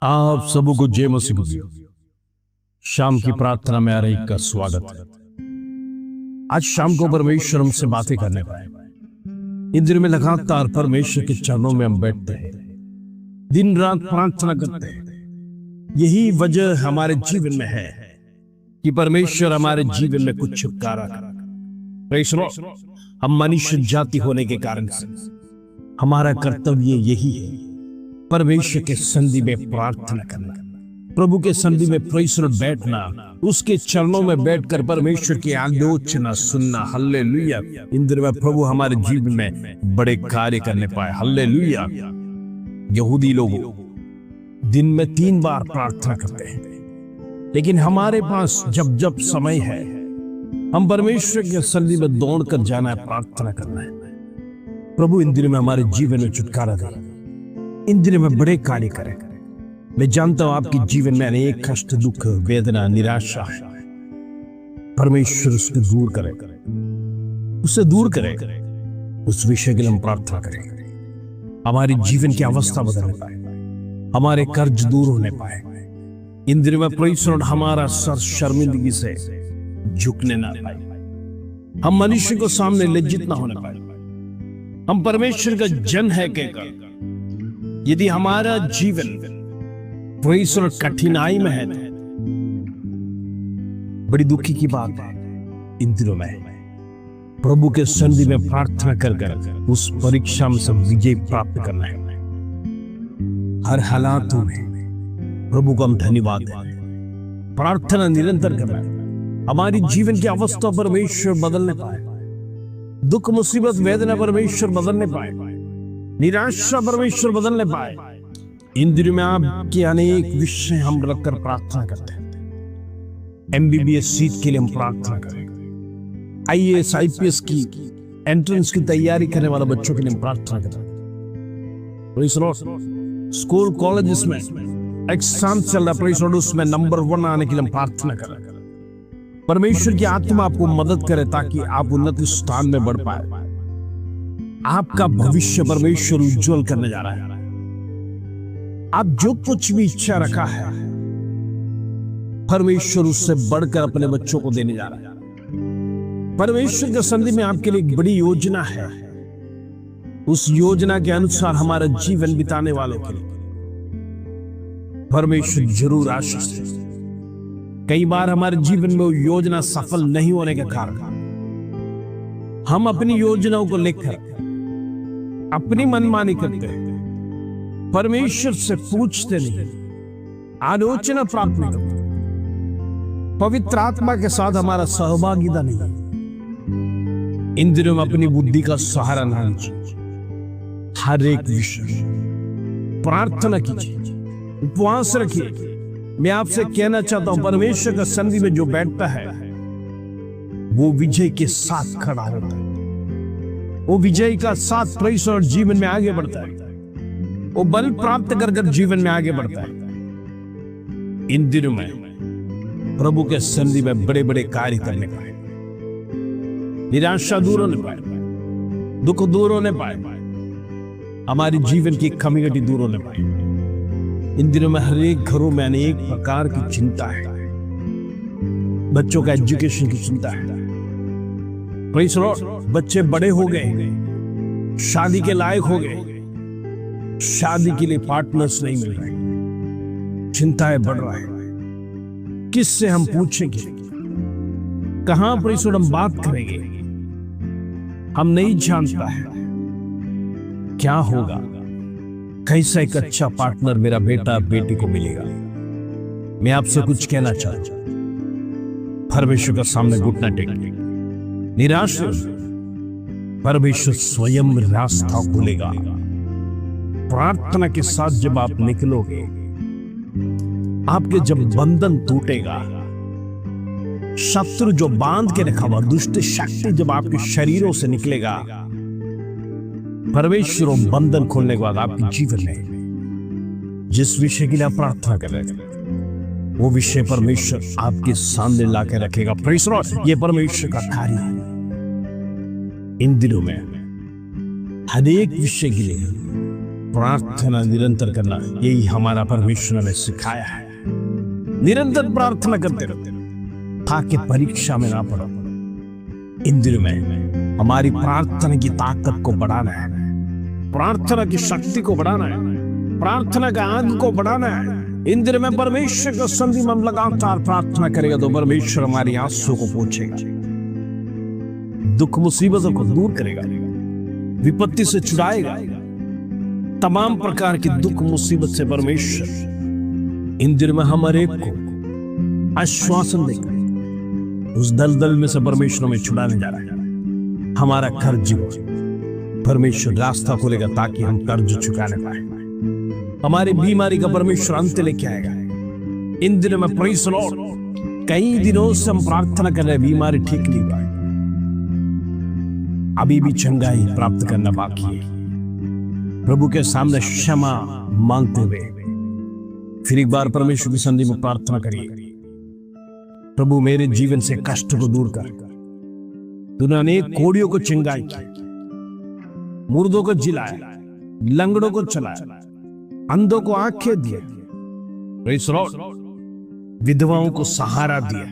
आप सबको जय मसीह की शाम की प्रार्थना में आ रही का स्वागत है। आज शाम को परमेश्वर हमसे बातें करने पाए। इन दिनों में लगातार परमेश्वर के चरणों में हम बैठते हैं, दिन रात प्रार्थना करते हैं। यही वजह हमारे जीवन में है कि परमेश्वर हमारे जीवन में कुछ छुटकारा करे। हम मनुष्य जाति होने के कारण से हमारा कर्तव्य यही है, परमेश्वर के संधि में प्रार्थना करना, प्रभु के संधि में परमेश्वर बैठना, उसके चरणों में बैठकर परमेश्वर की आलोचना सुनना। हालेलुया। इन दिनों में प्रभु हमारे जीवन में बड़े कार्य करने पाए। हालेलुया। यहूदी लोग दिन में 3 बार प्रार्थना करते हैं, लेकिन हमारे पास जब जब समय है हम परमेश्वर के संधि में दौड़कर जाना है, प्रार्थना करना है। प्रभु इन दिनों में हमारे जीवन में छुटकारा दे, इन दिनों में बड़े कार्य करें। मैं जानता हूं आपके जीवन में अनेक कष्ट, दुख, वेदना, निराशा है। परमेश्वर उसको दूर करे, उससे दूर करे। उस विषय के लिए हम प्रार्थना करें। हमारी जीवन की अवस्था बदलने पाए, हमारे कर्ज दूर होने पाए। इन दिनों में परमेश्वर हमारा सर शर्मिंदगी से झुकने ना पाए, हम मनुष्य को सामने लज्जित ना होने पाए। हम परमेश्वर का जन है कहकर यदि हमारा जीवन परमेश्वर कठिनाई में है, बड़ी दुखी की बात है। इन दिनों में प्रभु के संधि में प्रार्थना कर उस परीक्षा में सब विजय प्राप्त करना है। हर हालातों में प्रभु को हम धन्यवाद दें, प्रार्थना निरंतर करना है। हमारी जीवन की अवस्था परमेश्वर बदलने पाए, दुख, मुसीबत, वेदना परमेश्वर बदलने पाए, निराशा परमेश्वर बदलने पाए। इन दिनों में आपके अनेक विषय हम रखकर प्रार्थना करते हैं। MBBS सीट के लिए हम प्रार्थना करें, IAS IPS की एंट्रेंस की तैयारी करने वाले बच्चों के लिए हम प्रार्थना करें। स्कूल कॉलेजेस में एग्जाम चल रहा है, उसमें नंबर 1 आने के लिए हम प्रार्थना करें। परमेश्वर की आत्मा आपको मदद करे ताकि आप उन्नत स्थान में बढ़ पाए। आपका भविष्य परमेश्वर उज्जवल करने जा रहा है। आप जो कुछ भी इच्छा रखा है परमेश्वर उससे बढ़कर अपने बच्चों को देने जा रहा है। परमेश्वर के संधि में आपके लिए एक बड़ी योजना है। उस योजना के अनुसार हमारा जीवन बिताने वालों के लिए परमेश्वर जरूर आशीष दे। कई बार हमारे जीवन में वो योजना सफल नहीं होने के कारण हम अपनी योजनाओं को लेकर अपनी मनमानी करते हैं, परमेश्वर से पूछते नहीं, आलोचना प्राप्त नहीं करते, पवित्र आत्मा के साथ हमारा सहभागिता नहीं। इन दिनों में अपनी बुद्धि का सहारा ना लीजिए। हर एक विषय प्रार्थना कीजिए, उपवास रखिए। मैं आपसे कहना चाहता हूं, परमेश्वर का संधि में जो बैठता है वो विजय के साथ खड़ा होता है, वो विजय का साथ परमेश्वर जीवन में आगे बढ़ता है, वो बल प्राप्त कर जीवन में आगे बढ़ता है। इन दिनों में प्रभु के संधि में बड़े बड़े कार्य करने पाए, निराशा दूर होने पाए, दुख दूर होने पाए, हमारी जीवन की कमी दूर होने पाए। इन दिनों में हर एक घरों में अनेक प्रकार की चिंता है, बच्चों का एजुकेशन की चिंता है। प्रेज़ लॉर्ड, बच्चे बड़े हो गए, शादी के लायक हो गए, शादी के लिए पार्टनर्स नहीं मिल रहे, चिंताएं बढ़ रहा है। किससे हम पूछेंगे, कहां प्रेज़ लॉर्ड हम बात करेंगे? हम नहीं जानता है क्या होगा, कैसा एक अच्छा पार्टनर मेरा बेटा बेटी को मिलेगा। मैं आपसे कुछ कहना चाहता हूं, परमेश्वर के सामने घुटना टेक, निराश परमेश्वर स्वयं रास्ता खोलेगा। प्रार्थना के साथ जब आप निकलोगे, आपके जब बंधन टूटेगा, शत्रु जो बांध के रखा हुआ दुष्ट शक्ति जब आपके शरीरों से निकलेगा, परमेश्वर बंधन खोलने के बाद आपके जीवन में जिस विषय के लिए आप प्रार्थना कर रहे थे वो विषय परमेश्वर आपके सामने लाके रखेगा। प्रेज़ लॉर्ड, ये परमेश्वर का कार्य है। इन दिनों में हर एक विषय के लिए प्रार्थना निरंतर करना, यही हमारा परमेश्वर ने सिखाया है। निरंतर प्रार्थना करते रहो ताकि परीक्षा में ना पड़ो। इन दिनों में हमारी प्रार्थना की ताकत को बढ़ाना है, प्रार्थना की शक्ति को बढ़ाना है, प्रार्थना का आग को बढ़ाना है। इन दिनों में परमेश्वर के संधि में हम लगातार प्रार्थना करेगा तो परमेश्वर हमारी आंसू को पोंछेगा, दुख मुसीबतों को दूर करेगा, विपत्ति से छुड़ाएगा। तमाम प्रकार की दुख मुसीबत से परमेश्वर इन दिनों में हमारे एक को आश्वासन देगा, उस दलदल में से परमेश्वर में छुड़ाने जा रहा है। हमारा कर्ज परमेश्वर रास्ता खोलेगा ताकि हम कर्ज चुकाने पाए। हमारी बीमारी का परमेश्वर अंत लेके आएगा। इन दिनों में प्रेज़ द लॉर्ड, कई दिनों से हम प्रार्थना कर रहे हैं, बीमारी ठीक नहीं हुआ, अभी भी चंगाई प्राप्त करना बाकी है। प्रभु के सामने क्षमा मांगते हुए फिर एक बार परमेश्वर की संधि में प्रार्थना करिए, प्रभु मेरे जीवन से कष्ट को दूर कर। तूने अनेक कोड़ियों को चंगाई की, मुर्दों को जिलाया, लंगड़ों को चलाया, अंधों को आंखें दिए, प्रेज़ द लॉर्ड, विधवाओं को सहारा दिया,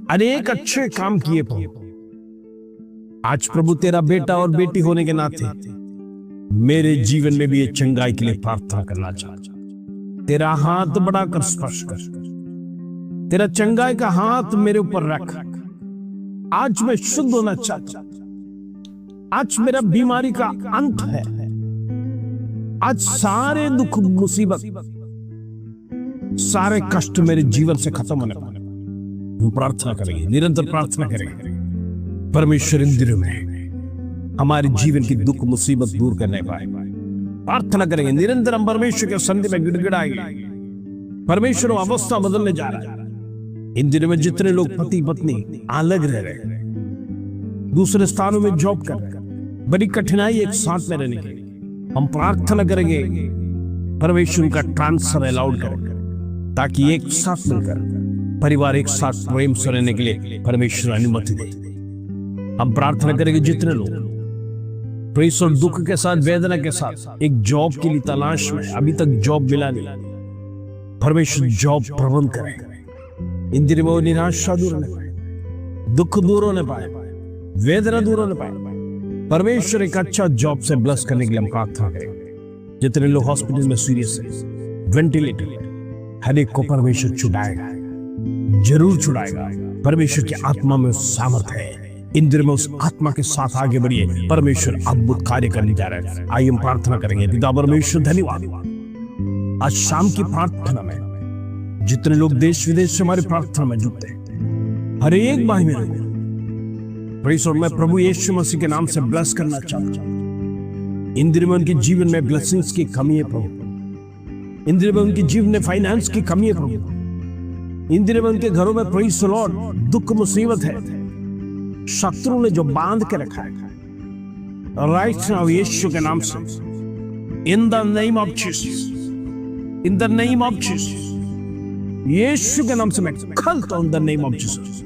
अनेक अच्छे काम किए प्रभु। आज प्रभु तेरा बेटा और बेटी होने के नाते मेरे जीवन में भी ये चंगाई के लिए प्रार्थना करना चाहता। तेरा हाथ बढ़ाकर स्पर्श कर, तेरा चंगाई का हाथ मेरे ऊपर रख। आज मैं शुद्ध होना चाहता, आज मेरा बीमारी का अंत है, आज सारे दुख मुसीबत, सारे कष्ट मेरे जीवन से खत्म होने पाए। हम प्रार्थना करेंगे, निरंतर प्रार्थना करेंगे। परमेश्वर इन दिनों में हमारे जीवन की दुख मुसीबत दूर करने पाए। प्रार्थना करेंगे, निरंतर हम परमेश्वर के संधि में गिड़गिड़ाएंगे। परमेश्वर अवस्था बदलने जा रहा है। इन दिनों में जितने लोग पति पत्नी अलग रह रहे हैं, दूसरे स्थानों में जॉब कर रहे हैं, बड़ी कठिनाई एक साथ में रहने की, हम प्रार्थना करेंगे परमेश्वर का ट्रांसफर अलाउड करेंगे ताकि एक साथ मिलकर परिवार एक साथ प्रेम से रहने के लिए परमेश्वर अनुमति दे। हम प्रार्थना करेंगे जितने लोग प्रेस और दुख के साथ, वेदना के साथ एक जॉब के लिए तलाश में, अभी तक जॉब मिला नहीं, परमेश्वर जॉब प्रबंध करें। इन दिनों में वो निराशा दूर होने पाए, दुख दूर होने पाए, वेदना दूर होने पाए। परमेश्वर एक अच्छा जॉब से ब्लेस करने के लिए हम प्रार्थना करेंगे। जितने लोग हॉस्पिटल में सीरियस है, वेंटिलेटर, हर एक को परमेश्वर छुड़ाएगा, जरूर छुड़ाएगा। परमेश्वर की आत्मा में सामर्थ्य है। इन दिनों में उस आत्मा के साथ आगे बढ़िए, परमेश्वर अद्भुत कार्य करने जा रहा है। आइए हम प्रार्थना करेंगे। पिता परमेश्वर धन्यवाद, आज शाम की प्रार्थना में जितने लोग देश विदेश से हमारी प्रार्थना में जुटते हैं, हर एक भाई मेरे प्रेज़ और मैं प्रभु यीशु मसीह के नाम से ब्लेस करना चाहता हूं। इन दिनों में उनके जीवन में ब्लेसिंग्स की कमी है प्रभु। इन दिनों में उनके जीवन में फाइनेंस की कमी है प्रभु। इन दिनों में उनके घरों में प्रेज़ द लॉर्ड दुख मुसीबत है, शत्रु ने जो बांध के रखा है, राइट नाउ यीशु के नाम से, in the name of Jesus, in the name of Jesus, Yeshu के नाम से मैं खलता हूं। In the name of Jesus,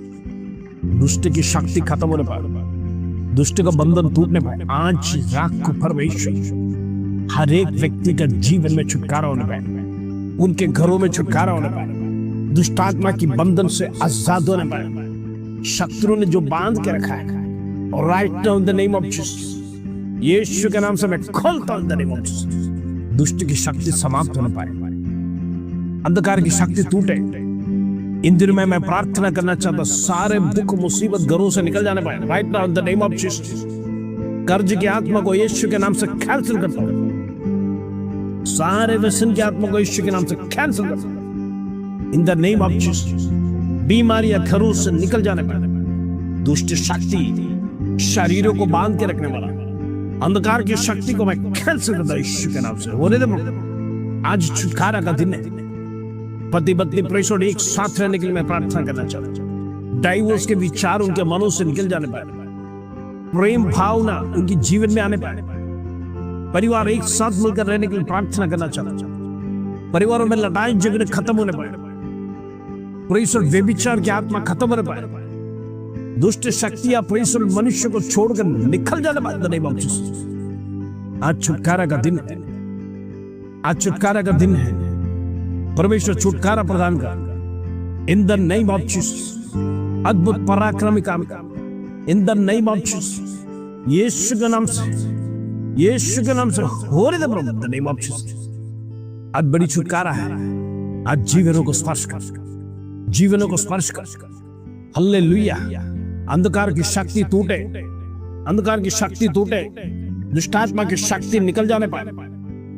दुष्ट की शक्ति खत्म होने पाए, दुष्ट का बंधन टूटने पाए। आज रात को परमेश्वर हर एक व्यक्ति का जीवन में छुटकारा होने पाए, उनके घरों में छुटकारा होने पाए, दुष्ट आत्मा की बंधन से आजाद होने पाए। शत्रु ने जो बांध के रखा है, और right now in the name of Jesus, Yeshu के नाम से मैं खोलता हूं। In the name of Jesus, दुष्ट की शक्ति समाप्त होने पाए, अंधकार की शक्ति टूटे। इन दिनों में मैं प्रार्थना करना चाहता, सारे दुख मुसीबत घरों से निकल जाने पाए, right now in the name of Jesus. कर्ज की आत्मा को यीशु के नाम से कैंसिल करता हूं, सारे व्यसन की आत्मा को यीशु के नाम से कैंसिल करता हूं, in the name of Jesus. बीमारियां घरों से निकल जाने पाए, दुष्ट शक्ति शरीरों को बांध के रखने वाला अंधकार की शक्ति को मैं कैंसिल करता हूं यीशु के नाम से। होने दे प्रभु, आज छुटकारा का दिन है। पति पत्नी प्रेज़ और एक साथ रहने के लिए मैं प्रार्थना करना चाहता हूं। डाइवोर्स के विचार उनके मनों से निकल जाने पाए, प्रेम भावना उनके जीवन में आने पाए, परिवार एक साथ मिलकर रहने के लिए प्रार्थना करना चाहता हूं। परिवारों में लड़ाई झगड़े खत्म होने पाए, प्रेज़ और व्यभिचार की आत्मा खत्म होने पाए, दुष्ट शक्तियां प्रेज़ और मनुष्य को छोड़कर निकल जाने पाए। इन द नेम ऑफ जीसस, आज छुटकारा का दिन है, आज छुटकारा का दिन है। परमेश्वर छुटकारा प्रदान कर in the name of Jesus. अद्भुत पराक्रमी काम in the name of Jesus, Yeshu के नाम से, यीशु के नाम से हो रहे प्रभु in the name of Jesus. आज बड़ी छुटकारा है। आज जीवनों को स्पर्श कर, जीवनों को स्पर्श कर। हालेलुया। अंधकार की शक्ति टूटे, अंधकार की शक्ति टूटे, दुष्टात्मा की शक्ति निकल जाने पाए।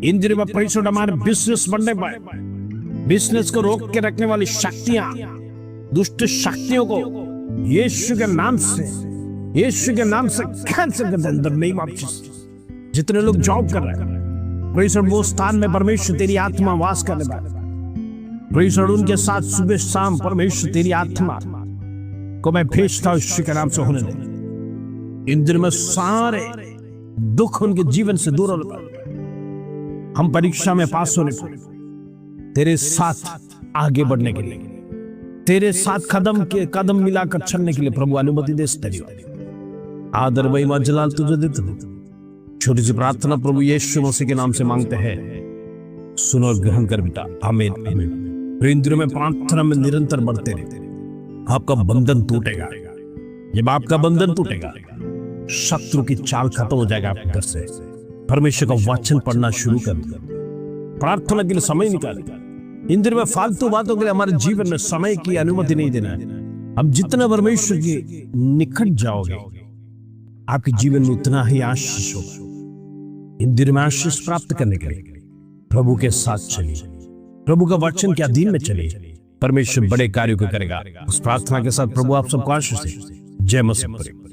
इन दिनों में परिश्रम हमारे बिजनेस बढ़ने पाए, बिजनेस को रोक के रखने वाली शक्तियां, दुष्ट शक्तियों को यीशु के नाम से, यीशु के नाम से कैंसिल कर दे in the name of Jesus. जितने लोग जॉब कर रहे हैं, परिश्रम वो स्थान में परमेश्वर तेरी आत्मा वास करने पाए। परिश्रम उनके साथ सुबह शाम परमेश्वर तेरी आत्मा को मैं भेजता हूं, यीशु के नाम से होने दे। इन दिनों में सारे दुख उनके जीवन से दूर होने पाए। हम परीक्षा में पास होने पाए, तेरे साथ आगे बढ़ने के लिए, तेरे साथ कदम के कदम मिलाकर चलने के लिए प्रभु अनुमति दे। आदर महिमा जलाल तुझे देते। छोटी सी प्रार्थना प्रभु यीशु मसीह के नाम से मांगते हैं, सुनो और ग्रहण कर बेटा। आमीन आमीन। इन दिनों में प्रार्थना में निरंतर बढ़ते रहे, आपका बंधन टूटेगा। जब आपका बंधन टूटेगा, शत्रु की चाल खत्म हो जाएगा आपके घर से। परमेश्वर का वचन पढ़ना शुरू कर दिया, प्रार्थना के लिए समय निकालेगा। इन दिनों में फालतू बातों के लिए हमारे जीवन में समय की अनुमति नहीं देना है। अब जितना परमेश्वर के निकट जाओगे, आपके जीवन में उतना ही आशीष होगा। इन दिनों में आशीष प्राप्त करने के लिए प्रभु के साथ चलिए, प्रभु का वचन के अधीन में चलिए। परमेश्वर बड़े कार्यों को करेगा। उस प्रार्थना के साथ प्रभु आप सबको आशीष दे। जय मसीह।